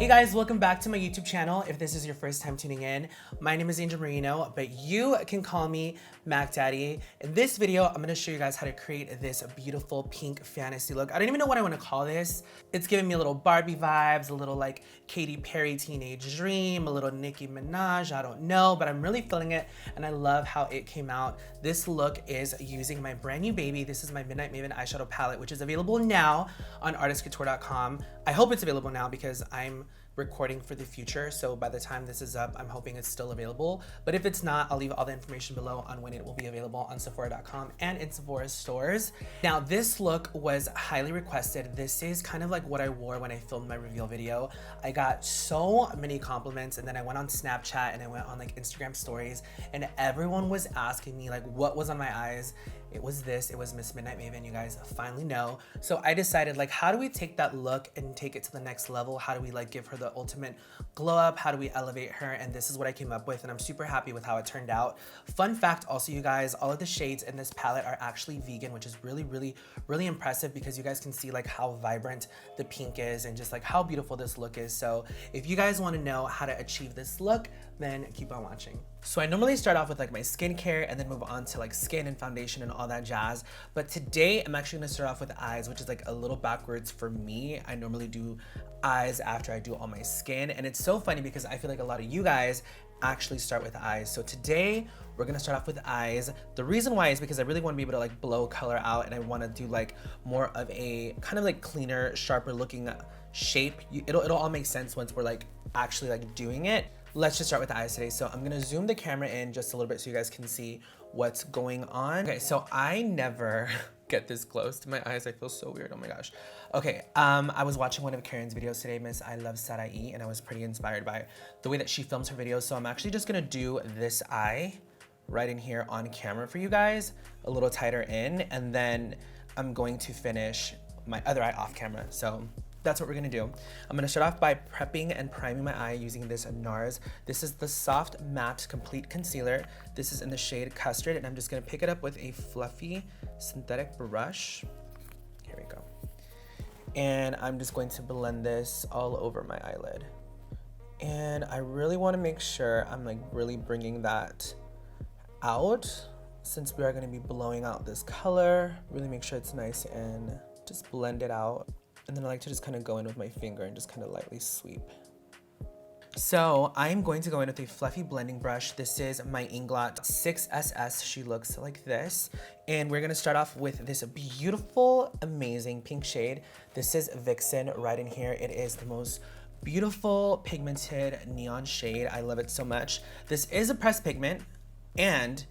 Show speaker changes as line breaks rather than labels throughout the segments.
Hey guys, welcome back to my YouTube channel. If this is your first time tuning in, my name is Merino, but you can call me Mac Daddy. In this video, I'm gonna show you guys how to create this beautiful pink fantasy look. I don't even know what I wanna call this. It's giving me a little Barbie vibes, a little like Katy Perry Teenage Dream, a little Nicki Minaj, I don't know, but I'm really feeling it and I love how it came out. This look is using my brand new baby. This is my Midnight Maven eyeshadow palette, which is available now on artistcouture.com. I hope it's available now because I'm recording for the future, so by the time this is up, I'm hoping it's still available. But if it's not, I'll leave all the information below on when it will be available on Sephora.com and in Sephora stores. Now, this look was highly requested. This is kind of like what I wore when I filmed my reveal video. I got so many compliments, and then I went on Snapchat and I went on like Instagram stories, and everyone was asking me like what was on my eyes. It was this, it was Miss Midnight Maven, you guys finally know. So I decided like, how do we take that look and take it to the next level? How do we like give her the ultimate glow up? How do we elevate her? And this is what I came up with, and I'm super happy with how it turned out. Fun fact also, you guys, all of the shades in this palette are actually vegan, which is really impressive because you guys can see like how vibrant the pink is and just like how beautiful this look is. So if you guys wanna know how to achieve this look, then keep on watching. So I normally start off with like my skincare and then move on to like skin and foundation and all that jazz. But today I'm actually gonna start off with eyes, which is like a little backwards for me. I normally do eyes after I do all my skin. And it's so funny because I feel like a lot of you guys actually start with eyes. So today we're gonna start off with eyes. The reason why is because I really wanna be able to like blow color out, and I wanna do like more of a kind of like cleaner, sharper looking shape. It'll all make sense once we're like actually like doing it. Let's just start with the eyes today. So I'm gonna zoom the camera in just a little bit so you guys can see what's going on. Okay, so I never get this close to my eyes. I feel so weird, oh my gosh. Okay, I was watching one of Karen's videos today, Miss I Love Daddyy, and I was pretty inspired by the way that she films her videos. So I'm actually just gonna do this eye right in here on camera for you guys, a little tighter in, and then I'm going to finish my other eye off camera. So that's what we're gonna do. I'm gonna start off by prepping and priming my eye using this NARS. This is the Soft Matte Complete Concealer. This is in the shade Custard, and I'm just gonna pick it up with a fluffy synthetic brush. Here we go. And I'm just going to blend this all over my eyelid. And I really wanna make sure I'm like really bringing that out, since we are gonna be blowing out this color. Really make sure it's nice and just blend it out. And then I like to just kind of go in with my finger and just kind of lightly sweep. So I'm going to go in with a fluffy blending brush. This is my Inglot 6SS. She looks like this. And we're gonna start off with this beautiful, amazing pink shade. This is Vixen right in here. It is the most beautiful pigmented neon shade. I love it so much. This is a pressed pigment, and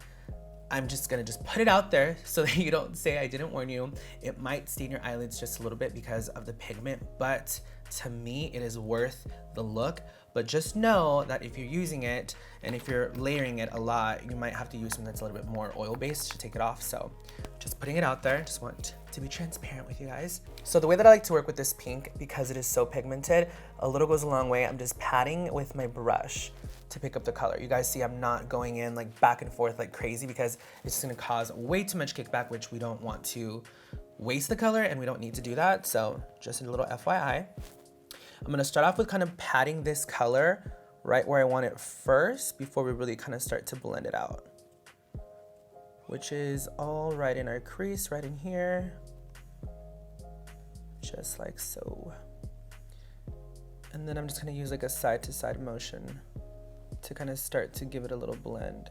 I'm just gonna put it out there so that you don't say I didn't warn you. It might stain your eyelids just a little bit because of the pigment, but to me, it is worth the look. But just know that if you're using it and if you're layering it a lot, you might have to use something that's a little bit more oil-based to take it off. So just putting it out there, just want to be transparent with you guys. So the way that I like to work with this pink, because it is so pigmented, a little goes a long way. I'm just patting with my brush to pick up the color. You guys see I'm not going in like back and forth like crazy because it's just gonna cause way too much kickback, which we don't want to waste the color and we don't need to do that. So just a little FYI. I'm gonna start off with kind of patting this color right where I want it first before we really kind of start to blend it out, which is all right in our crease, right in here, just like so. And then I'm just gonna use like a side to side motion to kind of start to give it a little blend.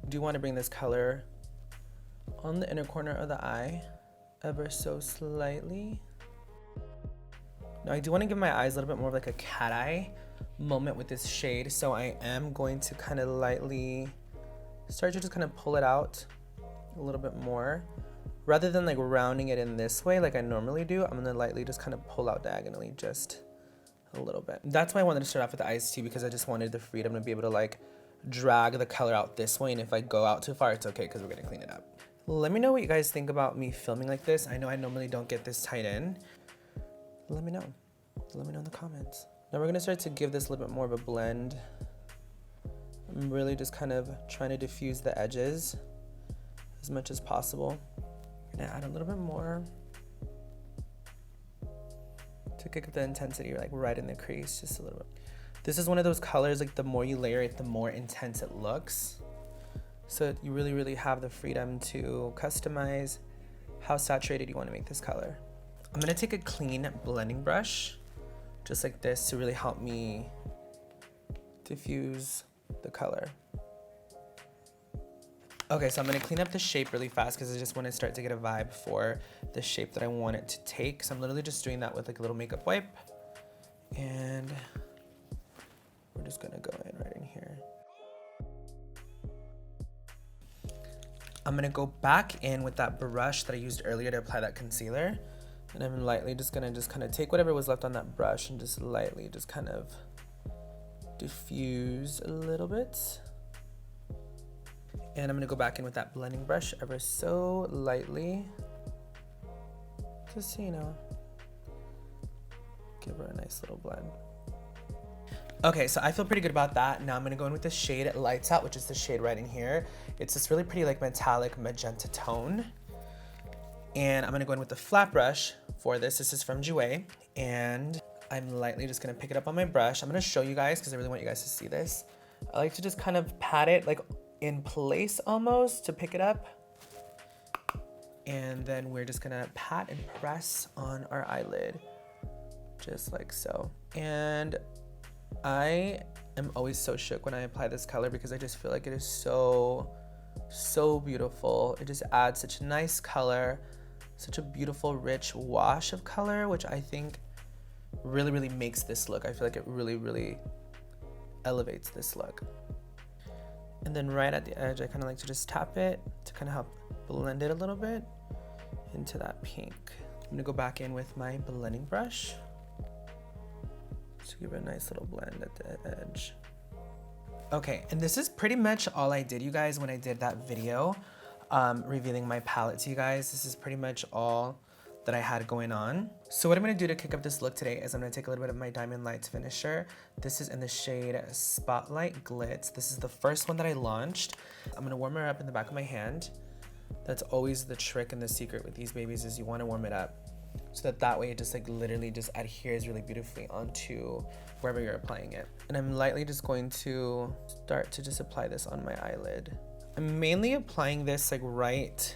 Do want to bring this color on the inner corner of the eye ever so slightly. Now I do want to give my eyes a little bit more of like a cat eye moment with this shade, so I am going to kind of lightly start to just kind of pull it out a little bit more. Rather than like rounding it in this way like I normally do, I'm gonna lightly just kind of pull out diagonally just a little bit. That's why I wanted to start off with the eyes too, because I just wanted the freedom to be able to like drag the color out this way, and if I go out too far, it's okay because we're gonna clean it up. Let me know what you guys think about me filming like this. I know I normally don't get this tight in. Let me know. Let me know in the comments. Now we're gonna start to give this a little bit more of a blend. I'm really just kind of trying to diffuse the edges as much as possible. I'm gonna add a little bit more. to kick up the intensity like right in the crease, just a little bit. This is one of those colors, like the more you layer it, the more intense it looks. So you really have the freedom to customize how saturated you want to make this color. I'm gonna take a clean blending brush, just like this, to really help me diffuse the color. Okay, so I'm gonna clean up the shape really fast because I just want to start to get a vibe for the shape that I want it to take. So I'm literally just doing that with like a little makeup wipe. And we're just gonna go in right in here. I'm gonna go back in with that brush that I used earlier to apply that concealer. And I'm lightly just gonna kind of take whatever was left on that brush and just lightly just kind of diffuse a little bit. And I'm gonna go back in with that blending brush ever so lightly. Just, you know, give her a nice little blend. Okay, so I feel pretty good about that. Now I'm gonna go in with the shade Lights Out, which is the shade right in here. It's this really pretty like metallic magenta tone. And I'm gonna go in with the flat brush for this. This is from Jouer. And I'm lightly just gonna pick it up on my brush. I'm gonna show you guys because I really want you guys to see this. I like to just kind of pat it like in place almost to pick it up. And then we're just gonna pat and press on our eyelid, just like so. And I am always so shook when I apply this color because I just feel like it is so beautiful. It just adds such a nice color, such a beautiful rich wash of color, which I think really makes this look. I feel like it really elevates this look. And then right at the edge, I kind of like to just tap it to kind of help blend it a little bit into that pink. I'm gonna go back in with my blending brush to give it a nice little blend at the edge. Okay, and this is pretty much all I did, you guys, when I did that video revealing my palette to you guys. This is pretty much all that I had going on. So what I'm gonna do to kick up this look today is I'm gonna take a little bit of my Diamond Lights finisher. This is in the shade Spotlight Glitz. This is the first one that I launched. I'm gonna warm her up in the back of my hand. That's always the trick and the secret with these babies, is you wanna warm it up so that way it just like literally just adheres really beautifully onto wherever you're applying it. And I'm lightly just going to start to just apply this on my eyelid. I'm mainly applying this like right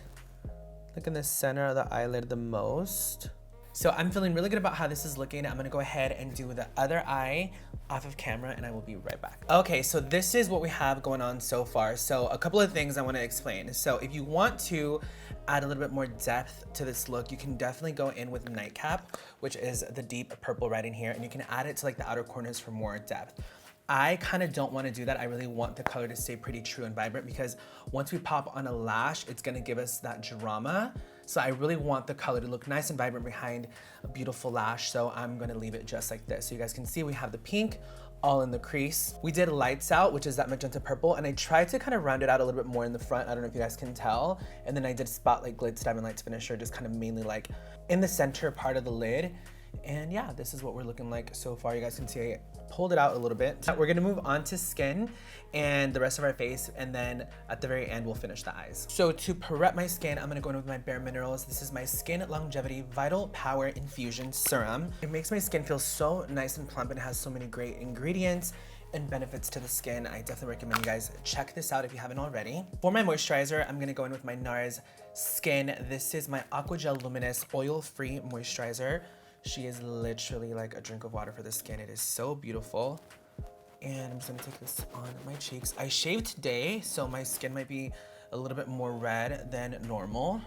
like in the center of the eyelid the most. So I'm feeling really good about how this is looking. I'm gonna go ahead and do the other eye off of camera and I will be right back. Okay, so this is what we have going on so far. So a couple of things I wanna explain. So if you want to add a little bit more depth to this look, you can definitely go in with Nightcap, which is the deep purple right in here, and you can add it to like the outer corners for more depth. I kind of don't want to do that. I really want the color to stay pretty true and vibrant because once we pop on a lash, it's going to give us that drama. So I really want the color to look nice and vibrant behind a beautiful lash. So I'm going to leave it just like this. So you guys can see we have the pink all in the crease. We did Lights Out, which is that magenta purple, and I tried to kind of round it out a little bit more in the front. I don't know if you guys can tell. And then I did Spotlight Glitz Diamond Lights finisher, just kind of mainly like in the center part of the lid. And yeah, this is what we're looking like so far. You guys can see I pulled it out a little bit. We're gonna move on to skin and the rest of our face, and then at the very end, we'll finish the eyes. So to prep my skin, I'm gonna go in with my Bare Minerals. This is my Skin Longevity Vital Power Infusion Serum. It makes my skin feel so nice and plump and has so many great ingredients and benefits to the skin. I definitely recommend you guys check this out if you haven't already. For my moisturizer, I'm gonna go in with my NARS Skin. This is my Aqua Gel Luminous Oil-Free Moisturizer. She is literally like a drink of water for the skin. It is so beautiful. And I'm just gonna take this on my cheeks. I shaved today, so my skin might be a little bit more red than normal.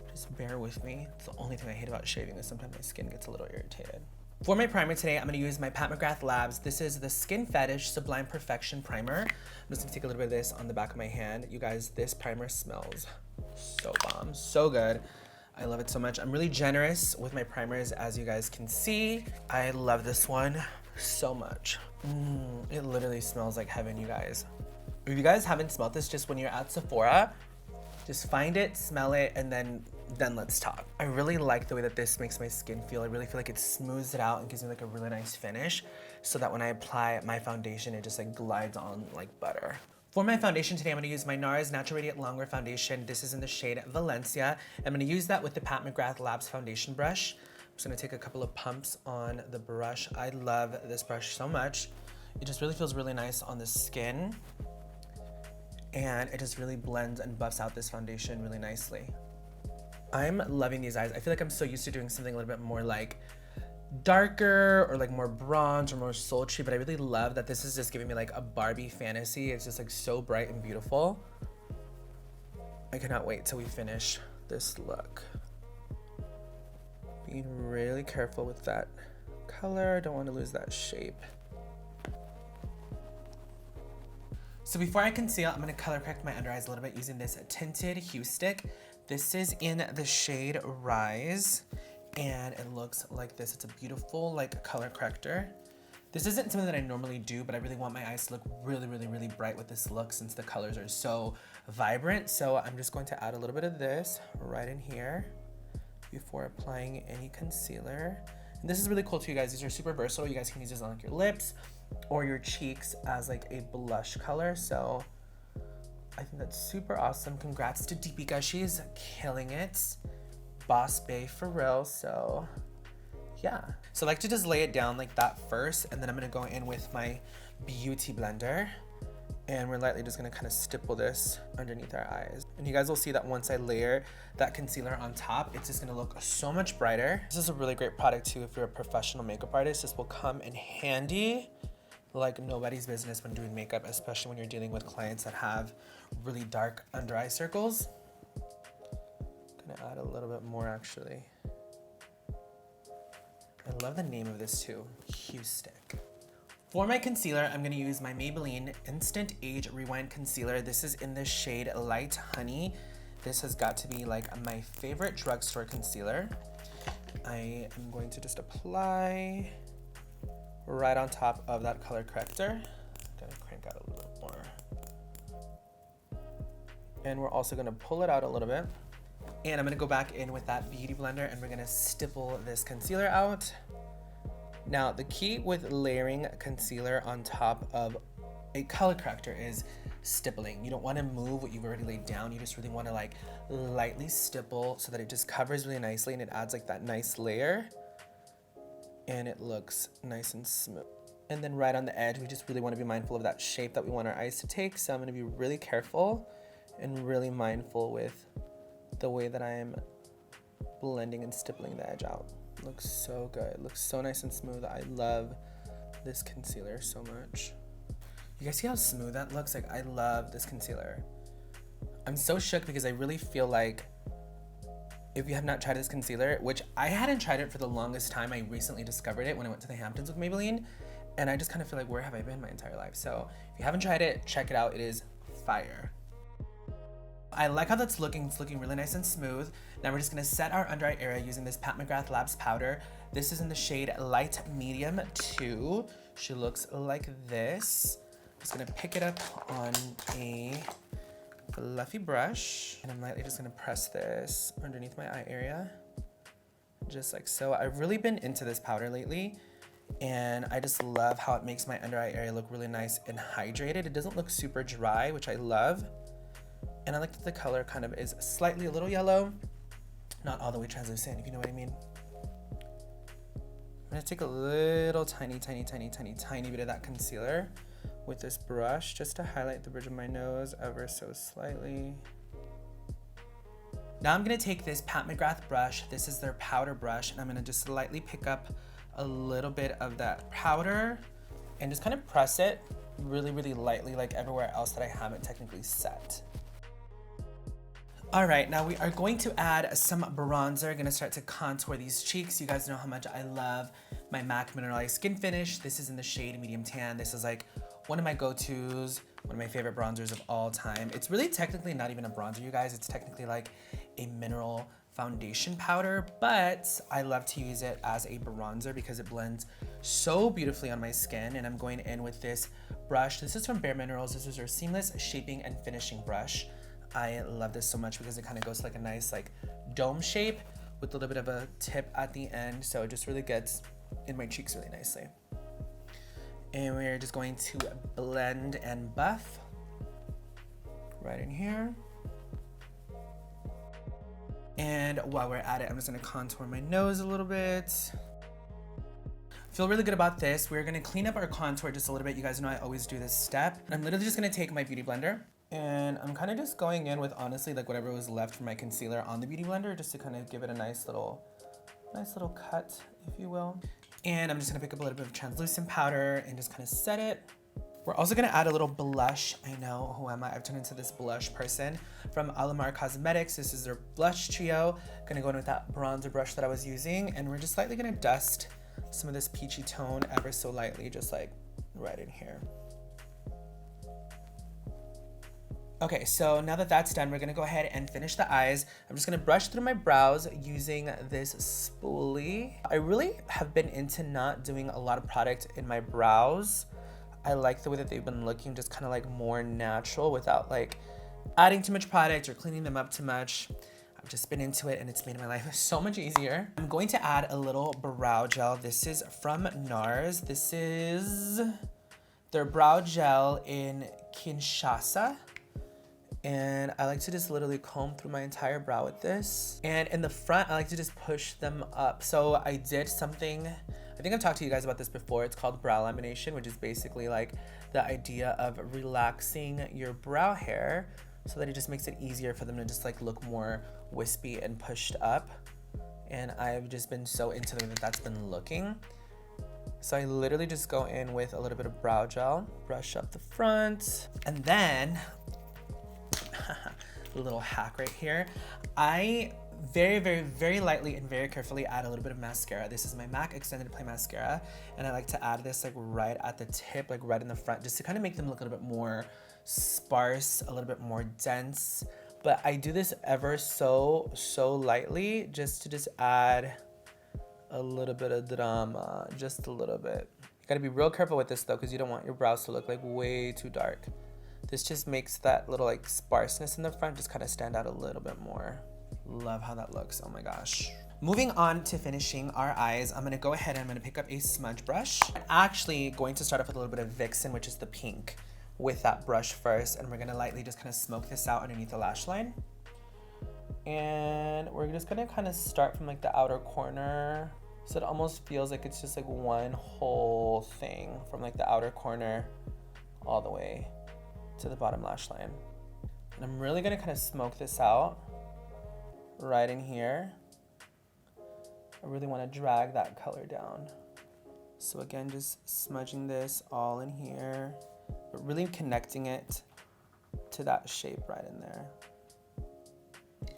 Just bear with me. It's the only thing I hate about shaving is sometimes my skin gets a little irritated. For my primer today, I'm gonna use my Pat McGrath Labs. This is the Skin Fetish Sublime Perfection Primer. I'm just gonna take a little bit of this on the back of my hand. You guys, this primer smells so bomb, so good. I love it so much. I'm really generous with my primers, as you guys can see. I love this one so much. It literally smells like heaven, you guys. If you guys haven't smelled this, just when you're at Sephora, just find it, smell it, and then let's talk. I really like the way that this makes my skin feel. I really feel like it smooths it out and gives me like a really nice finish, so that when I apply my foundation, it just like glides on like butter. For my foundation today, I'm gonna use my NARS Natural Radiant Longwear Foundation. This is in the shade Valencia. I'm gonna use that with the Pat McGrath Labs foundation brush. just gonna take a couple of pumps on the brush. I love this brush so much. It just really feels really nice on the skin. And it just really blends and buffs out this foundation really nicely. I'm loving these eyes. I feel like I'm so used to doing something a little bit more like darker or like more bronze or more sultry, but I really love that this is just giving me like a Barbie fantasy. It's just like so bright and beautiful. I cannot wait till we finish this look. Being really careful with that color. Don't want to lose that shape. So before I conceal, I'm gonna color correct my under eyes a little bit using this tinted hue stick. This is in the shade Rise, and it looks like this. It's a beautiful like color corrector. This isn't something that I normally do, but I really want my eyes to look really, really, really bright with this look since the colors are so vibrant. So I'm just going to add a little bit of this right in here before applying any concealer. And this is really cool too, you guys. These are super versatile. You guys can use this on like your lips or your cheeks as like a blush color. So I think that's super awesome. Congrats to Deepika, she's killing it. Boss bae for real, so yeah. So I like to just lay it down like that first, and then I'm gonna go in with my beauty blender, and we're lightly just gonna kind of stipple this underneath our eyes. And you guys will see that once I layer that concealer on top, it's just gonna look so much brighter. This is a really great product too if you're a professional makeup artist. This will come in handy like nobody's business when doing makeup, especially when you're dealing with clients that have really dark under eye circles. Gonna add a little bit more actually. I love the name of this too, Hue Stick. For my concealer, I'm gonna use my Maybelline Instant Age Rewind Concealer. This is in the shade Light Honey. This has got to be like my favorite drugstore concealer. I am going to just apply right on top of that color corrector. Gonna crank out a little bit more. And we're also gonna pull it out a little bit. And I'm gonna go back in with that beauty blender and we're gonna stipple this concealer out. Now, the key with layering concealer on top of a color corrector is stippling. You don't wanna move what you've already laid down. You just really wanna like lightly stipple so that it just covers really nicely and it adds like that nice layer. And it looks nice and smooth. And then right on the edge, we just really wanna be mindful of that shape that we want our eyes to take. So I'm gonna be really careful and really mindful with the way that I am blending and stippling the edge out. It looks so good. It looks so nice and smooth. I love this concealer so much. You guys see how smooth that looks? Like, I love this concealer. I'm so shook because I really feel like if you have not tried this concealer, which I hadn't tried it for the longest time, I recently discovered it when I went to the Hamptons with Maybelline, and I just kind of feel like, where have I been my entire life? So if you haven't tried it, check it out. It is fire. I like how that's looking. It's looking really nice and smooth. Now we're just gonna set our under eye area using this Pat McGrath Labs powder. This is in the shade Light Medium 2. She looks like this. I'm just gonna pick it up on a fluffy brush, and I'm lightly just gonna press this underneath my eye area, just like so. I've really been into this powder lately, and I just love how it makes my under eye area look really nice and hydrated. It doesn't look super dry, which I love. And I like that the color kind of is slightly a little yellow, not all the way translucent, if you know what I mean. I'm gonna take a little tiny bit of that concealer with this brush just to highlight the bridge of my nose ever so slightly. Now I'm gonna take this Pat McGrath brush. This is their powder brush, and I'm gonna just lightly pick up a little bit of that powder and just kind of press it really, really lightly, like everywhere else that I haven't technically set. All right, now we are going to add some bronzer. Gonna start to contour these cheeks. You guys know how much I love my MAC Mineralized Skin Finish. This is in the shade Medium Tan. This is like one of my go-tos, one of my favorite bronzers of all time. It's really technically not even a bronzer, you guys. It's technically like a mineral foundation powder, but I love to use it as a bronzer because it blends so beautifully on my skin. And I'm going in with this brush. This is from Bare Minerals. This is their Seamless Shaping and Finishing Brush. I love this so much because it kind of goes to like a nice like dome shape with a little bit of a tip at the end. So it just really gets in my cheeks really nicely. And we're just going to blend and buff right in here. And while we're at it, I'm just gonna contour my nose a little bit. Feel really good about this. We're gonna clean up our contour just a little bit. You guys know I always do this step. I'm literally just gonna take my beauty blender and I'm kind of just going in with honestly like whatever was left from my concealer on the beauty blender just to kind of give it a nice little cut, if you will. And I'm just gonna pick up a little bit of translucent powder and just kind of set it. We're also gonna add a little blush. I know, who am I? I've turned into this blush person from Alamar Cosmetics. This is their blush trio. Gonna go in with that bronzer brush that I was using, and we're just lightly gonna dust some of this peachy tone ever so lightly, just like right in here. Okay, so now that that's done, we're gonna go ahead and finish the eyes. I'm just gonna brush through my brows using this spoolie. I really have been into not doing a lot of product in my brows. I like the way that they've been looking, just kind of like more natural without like adding too much product or cleaning them up too much. I've just been into it and it's made my life so much easier. I'm going to add a little brow gel. This is from NARS. This is their brow gel in Kinshasa. And I like to just literally comb through my entire brow with this. And in the front, I like to just push them up. So I did something, I think I've talked to you guys about this before. It's called brow lamination, which is basically like the idea of relaxing your brow hair so that it just makes it easier for them to just like look more wispy and pushed up. And I've just been so into the way that that's been looking. So I literally just go in with a little bit of brow gel, brush up the front, and then a little hack right here. I very lightly and very carefully add a little bit of mascara. This is my MAC Extended Play Mascara, and I like to add this like right at the tip, like right in the front, just to kind of make them look a little bit more sparse, a little bit more dense. But I do this ever so lightly, just to add a little bit of drama, just a little bit. You gotta be real careful with this though, because you don't want your brows to look like way too dark. This just makes that little like sparseness in the front just kind of stand out a little bit more. Love how that looks, oh my gosh. Moving on to finishing our eyes, I'm gonna go ahead and I'm gonna pick up a smudge brush. I'm actually going to start off with a little bit of Vixen, which is the pink, with that brush first. And we're gonna lightly just kind of smoke this out underneath the lash line. And we're just gonna kind of start from like the outer corner. So it almost feels like it's just like one whole thing from like the outer corner all the way to the bottom lash line. And I'm really gonna kind of smoke this out right in here. I really want to drag that color down. So again, just smudging this all in here, but really connecting it to that shape right in there.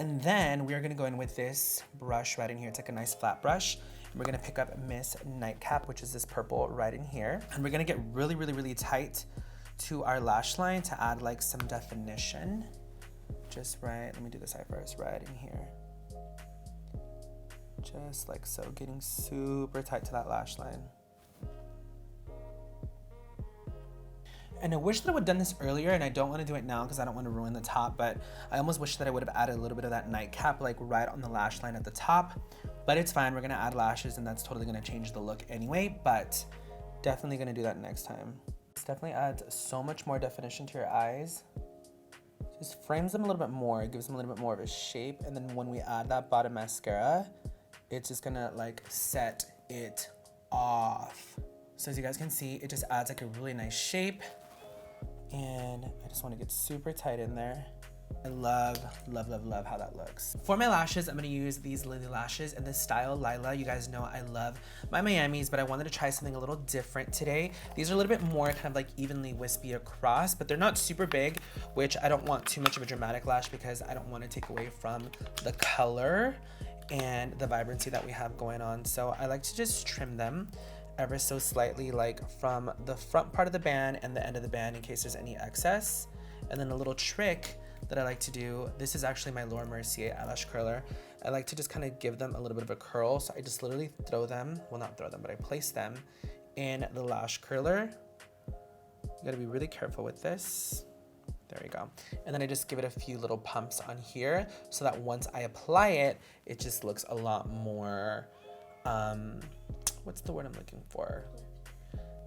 And then we're gonna go in with this brush right in here. It's like a nice flat brush. And we're gonna pick up Miss Nightcap, which is this purple right in here. And we're gonna get really tight to our lash line to add like some definition. Just right, let me do this eye first, right in here. Just like so, getting super tight to that lash line. And I wish that I would have done this earlier, and I don't want to do it now because I don't want to ruin the top, but I almost wish that I would have added a little bit of that nightcap like right on the lash line at the top. But it's fine, we're gonna add lashes and that's totally gonna change the look anyway, but definitely gonna do that next time. This definitely adds so much more definition to your eyes. Just frames them a little bit more, it gives them a little bit more of a shape, and then when we add that bottom mascara, it's just gonna like set it off. So as you guys can see, it just adds like a really nice shape, and I just wanna get super tight in there. I love how that looks. For my lashes, I'm gonna use these Lily lashes in the style Lila. You guys know I love my Miamis, but I wanted to try something a little different today. These are a little bit more kind of like evenly wispy across, but they're not super big, which I don't want too much of a dramatic lash because I don't want to take away from the color and the vibrancy that we have going on. So I like to just trim them ever so slightly, like from the front part of the band and the end of the band in case there's any excess. And then a little trick that I like to do, this is actually my Laura Mercier eyelash curler. I like to just kind of give them a little bit of a curl. So I just literally throw them, well not throw them, but I place them in the lash curler. You gotta be really careful with this. There we go. And then I just give it a few little pumps on here so that once I apply it, it just looks a lot more, what's the word I'm looking for?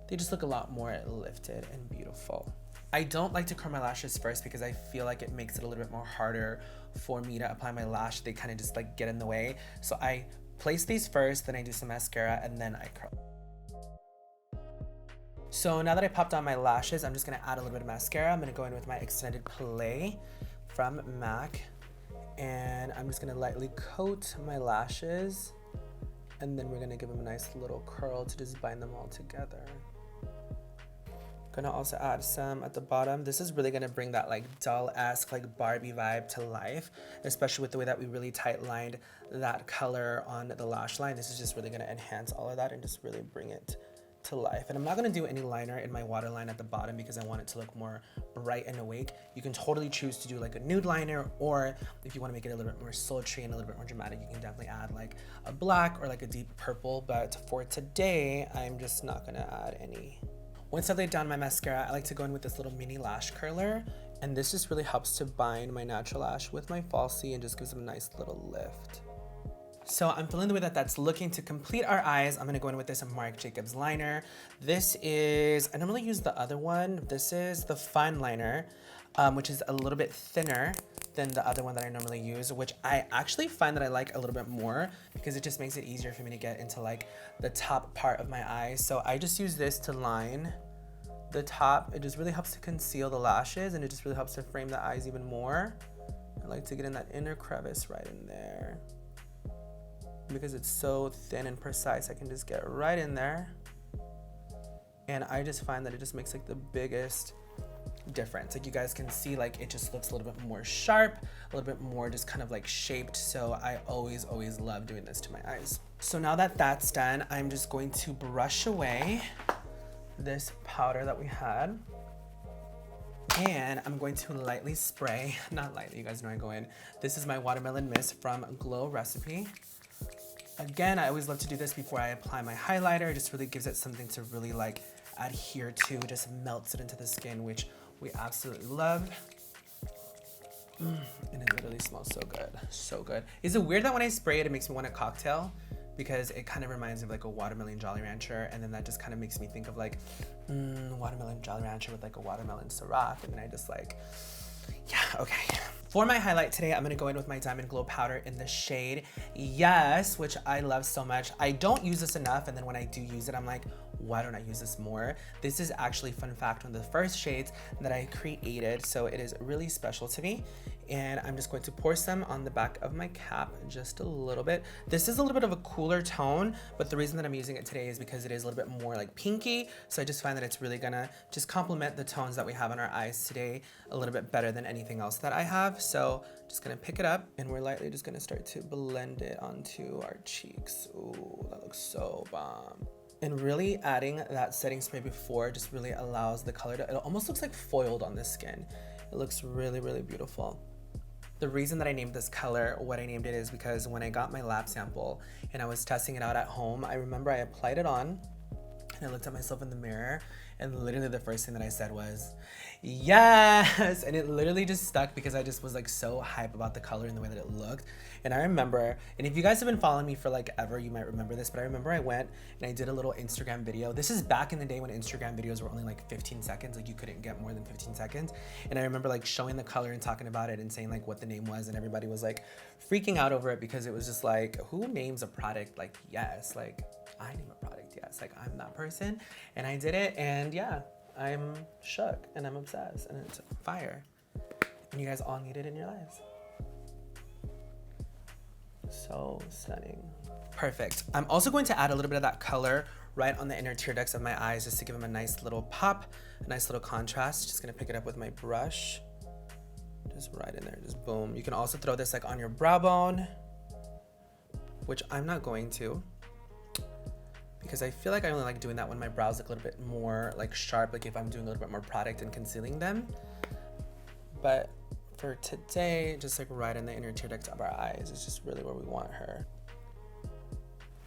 They just look a lot more lifted and beautiful. I don't like to curl my lashes first because I feel like it makes it a little bit more harder for me to apply my lash. They kind of just like get in the way. So I place these first, then I do some mascara, and then I curl. So now that I popped on my lashes, I'm just gonna add a little bit of mascara. I'm gonna go in with my Extended Play from MAC, and I'm just gonna lightly coat my lashes, and then we're gonna give them a nice little curl to just bind them all together. Gonna also add some at the bottom. This is really gonna bring that like doll-esque like Barbie vibe to life, especially with the way that we really tight lined that color on the lash line. This is just really gonna enhance all of that and just really bring it to life. And I'm not gonna do any liner in my waterline at the bottom because I want it to look more bright and awake. You can totally choose to do like a nude liner, or if you wanna make it a little bit more sultry and a little bit more dramatic, you can definitely add like a black or like a deep purple. But for today, I'm just not gonna add any. Once I laid down my mascara, I like to go in with this little mini lash curler, and this just really helps to bind my natural lash with my falsie and just gives them a nice little lift. So I'm feeling the way that that's looking. To complete our eyes, I'm gonna go in with this Marc Jacobs liner. This is, I normally use the other one. This is the fine liner, which is a little bit thinner than the other one that I normally use, which I actually find that I like a little bit more because it just makes it easier for me to get into like the top part of my eyes. So I just use this to line the top. It just really helps to conceal the lashes, and it just really helps to frame the eyes even more. I like to get in that inner crevice right in there. Because it's so thin and precise, I can just get right in there. And I just find that it just makes like the biggest difference. Like you guys can see, like it just looks a little bit more sharp, a little bit more just kind of like shaped. So I always love doing this to my eyes. So now that that's done, I'm just going to brush away this powder that we had. And I'm going to lightly spray, not lightly, you guys know I go in. This is my Watermelon Mist from Glow Recipe. Again, I always love to do this before I apply my highlighter. It just really gives it something to really like adhere to, just melts it into the skin, which we absolutely love. And it literally smells so good, so good. Is it weird that when I spray it, it makes me want a cocktail? Because it kind of reminds me of like a watermelon Jolly Rancher, and then that just kind of makes me think of like watermelon Jolly Rancher with like a watermelon Ciroc, and then I just like, yeah, okay. For my highlight today, I'm gonna go in with my Diamond Glow powder in the shade Yes, which I love so much. I don't use this enough, and then when I do use it, I'm like, why don't I use this more? This is actually, fun fact, one of the first shades that I created, so it is really special to me. And I'm just going to pour some on the back of my cap, just a little bit. This is a little bit of a cooler tone, but the reason that I'm using it today is because it is a little bit more like pinky. So I just find that it's really gonna just complement the tones that we have on our eyes today a little bit better than anything else that I have. So just gonna pick it up, and we're lightly just gonna start to blend it onto our cheeks. Ooh, that looks so bomb. And really adding that setting spray before just really allows the color to, it almost looks like foiled on the skin. It looks really beautiful. The reason that I named this color what I named it is because when I got my lab sample and I was testing it out at home, I remember I applied it on and I looked at myself in the mirror, and literally the first thing that I said was, yes! And it literally just stuck because I just was like so hype about the color and the way that it looked. And I remember, and if you guys have been following me for like ever, you might remember this, but I remember I went and I did a little Instagram video. This is back in the day when Instagram videos were only like 15 seconds, like you couldn't get more than 15 seconds. And I remember like showing the color and talking about it and saying like what the name was, and everybody was like freaking out over it because it was just like, who names a product like Yes? Like, I name a product Yes, like I'm that person. And I did it, and yeah, I'm shook and I'm obsessed, and it's fire. And you guys all need it in your lives. So stunning. Perfect. I'm also going to add a little bit of that color right on the inner tear ducts of my eyes just to give them a nice little pop, a nice little contrast. Just gonna pick it up with my brush. Just right in there, just boom. You can also throw this like on your brow bone, which I'm not going to, because I feel like I only like doing that when my brows look a little bit more like sharp, like if I'm doing a little bit more product and concealing them. But for today, just like right in the inner tear duct of our eyes is just really where we want her.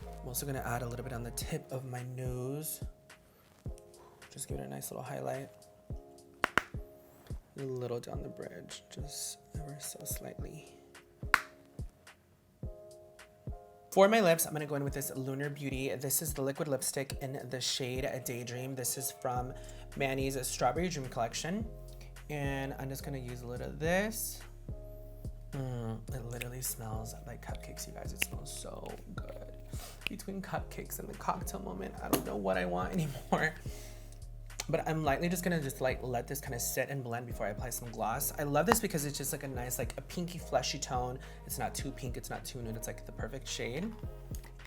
I'm also gonna add a little bit on the tip of my nose. Just give it a nice little highlight. A little down the bridge, just ever so slightly. For my lips, I'm gonna go in with this Lunar Beauty. This is the liquid lipstick in the shade Daydream. This is from Manny's Strawberry Dream Collection. And I'm just gonna use a little of this. It literally smells like cupcakes, you guys. It smells so good. Between cupcakes and the cocktail moment, I don't know what I want anymore. But I'm lightly just gonna like let this kind of sit and blend before I apply some gloss. I love this because it's just like a nice, like a pinky fleshy tone. It's not too pink, it's not too nude, it's like the perfect shade.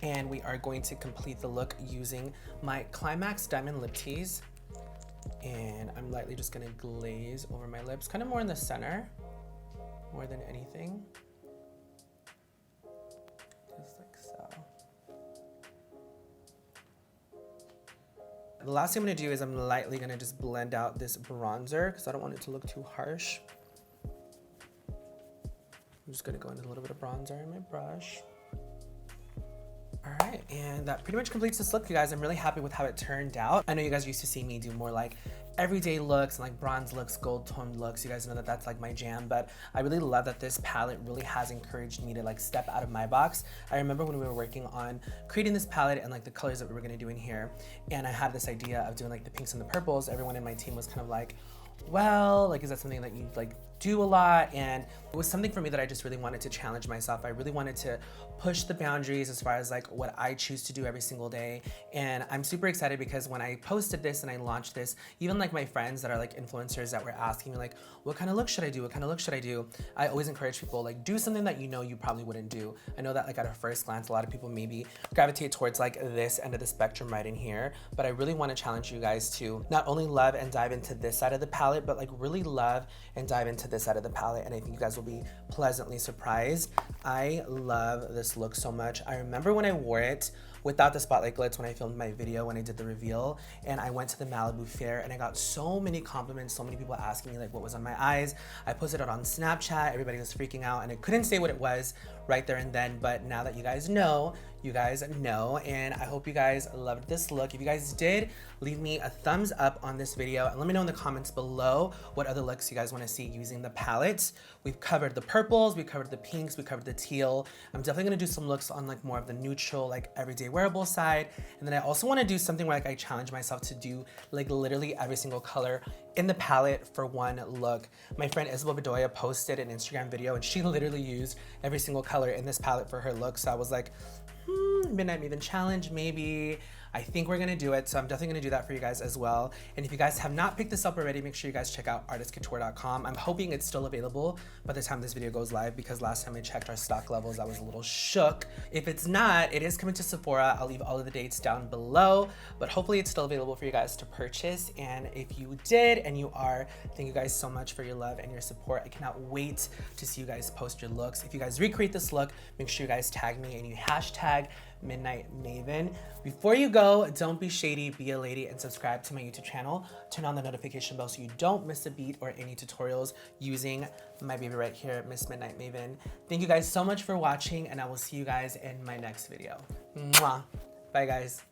And we are going to complete the look using my Climax Diamond Lip Tease. And I'm lightly just gonna glaze over my lips, kind of more in the center, more than anything. Just like so. The last thing I'm gonna do is I'm lightly gonna just blend out this bronzer because I don't want it to look too harsh. I'm just gonna go in a little bit of bronzer in my brush. All right, and that pretty much completes this look, you guys. I'm really happy with how it turned out. I know you guys used to see me do more like everyday looks and like bronze looks, gold toned looks. You guys know that that's like my jam, but I really love that this palette really has encouraged me to like step out of my box. I remember when we were working on creating this palette and like the colors that we were gonna do in here, and I had this idea of doing like the pinks and the purples. Everyone in my team was kind of like, well, like, is that something that you like do a lot? And it was something for me that I just really wanted to challenge myself. I really wanted to push the boundaries as far as like what I choose to do every single day. And I'm super excited because when I posted this and I launched this, even like my friends that are like influencers that were asking me like, what kind of look should I do? What kind of look should I do? I always encourage people like do something that you know you probably wouldn't do. I know that like at a first glance, a lot of people maybe gravitate towards like this end of the spectrum right in here, but I really want to challenge you guys to not only love and dive into this side of the palette, but like really love and dive into this side of the palette. And I think you guys will be pleasantly surprised. I love this look so much. I remember when I wore it without the spotlight glitz when I filmed my video, when I did the reveal, and I went to the Malibu fair and I got so many compliments, so many people asking me like what was on my eyes. I posted it on Snapchat, everybody was freaking out and I couldn't say what it was right there and then, but now that you guys know, and I hope you guys loved this look. If you guys did, leave me a thumbs up on this video and let me know in the comments below what other looks you guys want to see using the palettes. We've covered the purples, we covered the pinks, we covered the teal. I'm definitely gonna do some looks on like more of the neutral, like everyday wearable side. And then I also want to do something where like I challenge myself to do like literally every single color in the palette for one look. My friend Isabel Bedoya posted an Instagram video and she literally used every single color in this palette for her look. So I was like, Midnight Maven challenge, maybe. I think we're gonna do it, so I'm definitely gonna do that for you guys as well. And if you guys have not picked this up already, make sure you guys check out artistcouture.com. I'm hoping it's still available by the time this video goes live because last time I checked our stock levels, I was a little shook. If it's not, it is coming to Sephora. I'll leave all of the dates down below, but hopefully it's still available for you guys to purchase. And if you did, and you are, thank you guys so much for your love and your support. I cannot wait to see you guys post your looks. If you guys recreate this look, make sure you guys tag me and you hashtag Midnight Maven. Before you go, don't be shady, be a lady, and subscribe to my YouTube channel. Turn on the notification bell so you don't miss a beat or any tutorials using my baby right here, Miss Midnight Maven. Thank you guys so much for watching, and I will see you guys in my next video. Mwah. Bye, guys.